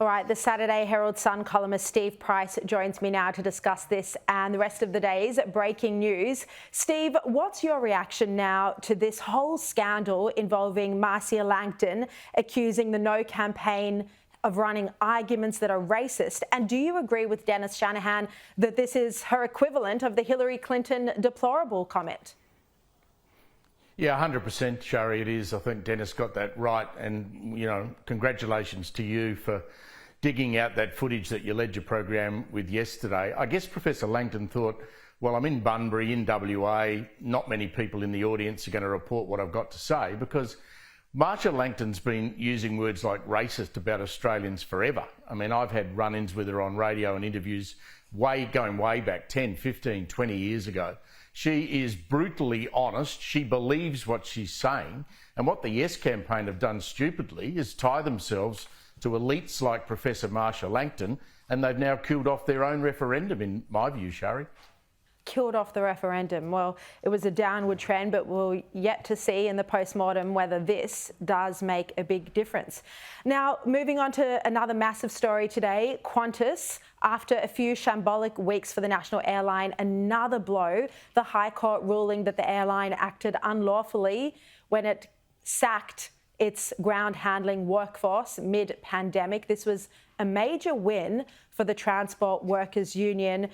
All right, the Saturday Herald Sun columnist Steve Price joins me now to discuss this and the rest of the day's breaking news. Steve, what's your reaction now to this whole scandal involving Marcia Langton accusing the No campaign of running arguments that are racist? And do you agree with Dennis Shanahan that this is her equivalent of the Hillary Clinton deplorable comment? Yeah, 100%, Sharri, it is. I think Dennis got that right. And, congratulations to you for digging out that footage that you led your program with yesterday. I guess Professor Langton thought, well, I'm in Bunbury, in WA, not many people in the audience are going to report what I've got to say, because Marcia Langton's been using words like racist about Australians forever. I mean, I've had run-ins with her on radio and interviews going way back 10, 15, 20 years ago. She is brutally honest. She believes what she's saying. And what the Yes campaign have done stupidly is tie themselves to elites like Professor Marcia Langton, and they've now killed off their own referendum, in my view, Sharri. Killed off the referendum. Well, it was a downward trend, but we'll yet to see in the post-mortem whether this does make a big difference. Now, moving on to another massive story today, Qantas, after a few shambolic weeks for the national airline, another blow, the High Court ruling that the airline acted unlawfully when it sacked its ground handling workforce mid-pandemic. This was a major win for the Transport Workers Union.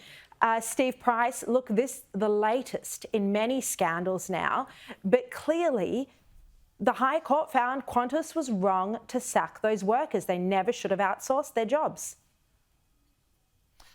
Steve Price, look, this the latest in many scandals now, but clearly the High Court found Qantas was wrong to sack those workers. They never should have outsourced their jobs.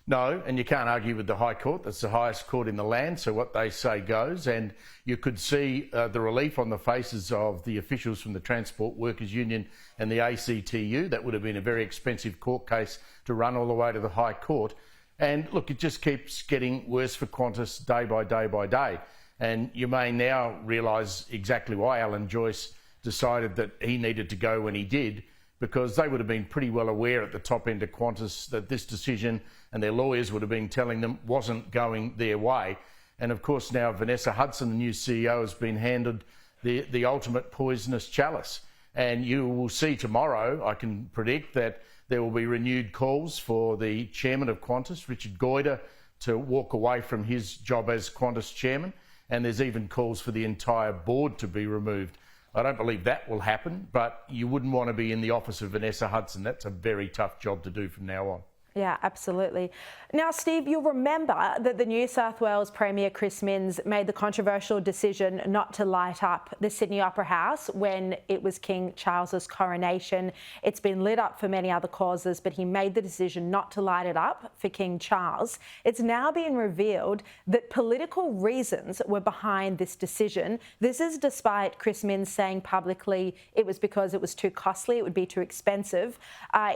No, and you can't argue with the High Court. That's the highest court in the land, so what they say goes. And you could see the relief on the faces of the officials from the Transport Workers Union and the ACTU. That would have been a very expensive court case to run all the way to the High Court. And look, it just keeps getting worse for Qantas day by day by day. And you may now realise exactly why Alan Joyce decided that he needed to go when he did, because they would have been pretty well aware at the top end of Qantas that this decision, and their lawyers would have been telling them, wasn't going their way. And of course now Vanessa Hudson, the new CEO, has been handed the ultimate poisonous chalice. And you will see tomorrow, I can predict, that there will be renewed calls for the chairman of Qantas, Richard Goyder, to walk away from his job as Qantas chairman. And there's even calls for the entire board to be removed. I don't believe that will happen, but you wouldn't want to be in the office of Vanessa Hudson. That's a very tough job to do from now on. Yeah, absolutely. Now, Steve, you'll remember that the New South Wales Premier Chris Minns made the controversial decision not to light up the Sydney Opera House when it was King Charles's coronation. It's been lit up for many other causes, but he made the decision not to light it up for King Charles. It's now been revealed that political reasons were behind this decision. This is despite Chris Minns saying publicly it was because it was too costly, it would be too expensive.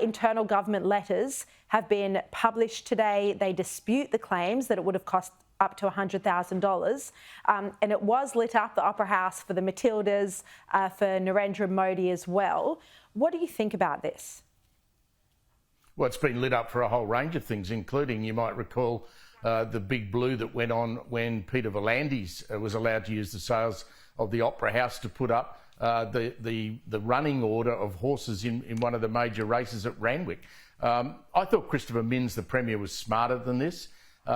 Internal government letters have been published today. They dispute the claims that it would have cost up to $100,000. And it was lit up, the Opera House, for the Matildas, for Narendra Modi as well. What do you think about this? Well, it's been lit up for a whole range of things, including, you might recall, the big blue that went on when Peter V'landys was allowed to use the sales of the Opera House to put up the running order of horses in one of the major races at Randwick. I thought Christopher Minns, the Premier, was smarter than this.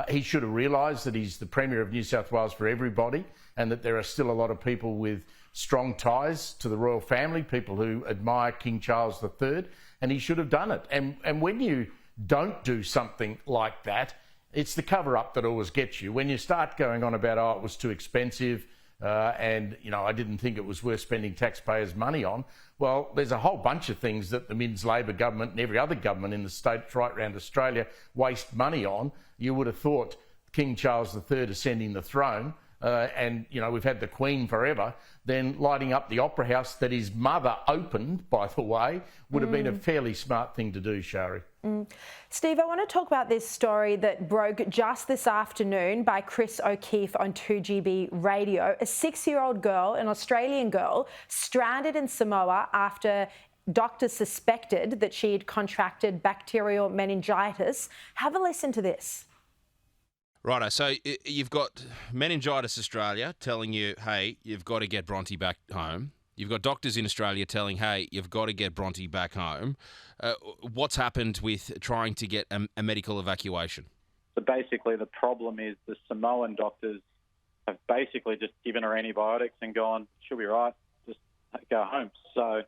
He should have realised that he's the Premier of New South Wales for everybody, and that there are still a lot of people with strong ties to the royal family, people who admire King Charles III, and he should have done it. And when you don't do something like that, it's the cover-up that always gets you. When you start going on about, oh, it was too expensive, and, I didn't think it was worth spending taxpayers' money on. Well, there's a whole bunch of things that the Minns Labor government and every other government in the states right around Australia waste money on. You would have thought King Charles III ascending the throne, and, we've had the Queen forever, then lighting up the Opera House that his mother opened, by the way, would have been a fairly smart thing to do, Sharri. Steve, I want to talk about this story that broke just this afternoon by Chris O'Keefe on 2GB radio. A 6-year-old girl, an Australian girl, stranded in Samoa after doctors suspected that she had contracted bacterial meningitis. Have a listen to this. Righto, so you've got Meningitis Australia telling you, hey, you've got to get Bronte back home. You've got doctors in Australia telling, hey, you've got to get Bronte back home. What's happened with trying to get a medical evacuation? So basically the problem is the Samoan doctors have basically just given her antibiotics and gone, she'll be right, just go home. So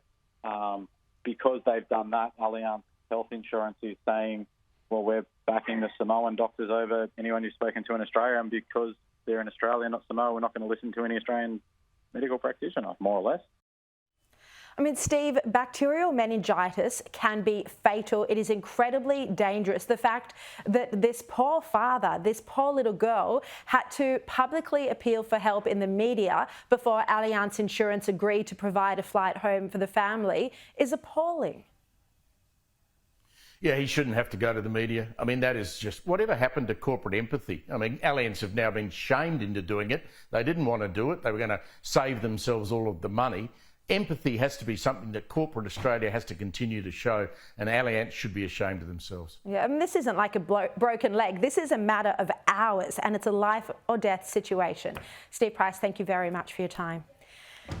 because they've done that, Allianz Health Insurance is saying, well, we're backing the Samoan doctors over anyone you've spoken to in Australia, and because they're in Australia, not Samoa, we're not going to listen to any Australian medical practitioner, more or less. I mean, Steve, bacterial meningitis can be fatal. It is incredibly dangerous. The fact that this poor father, this poor little girl, had to publicly appeal for help in the media before Allianz Insurance agreed to provide a flight home for the family is appalling. Yeah, he shouldn't have to go to the media. I mean, that is just whatever happened to corporate empathy. I mean, Allianz have now been shamed into doing it. They didn't want to do it. They were going to save themselves all of the money. Empathy has to be something that corporate Australia has to continue to show, and Allianz should be ashamed of themselves. Yeah, I mean, this isn't like a broken leg. This is a matter of hours, and it's a life or death situation. Steve Price, thank you very much for your time.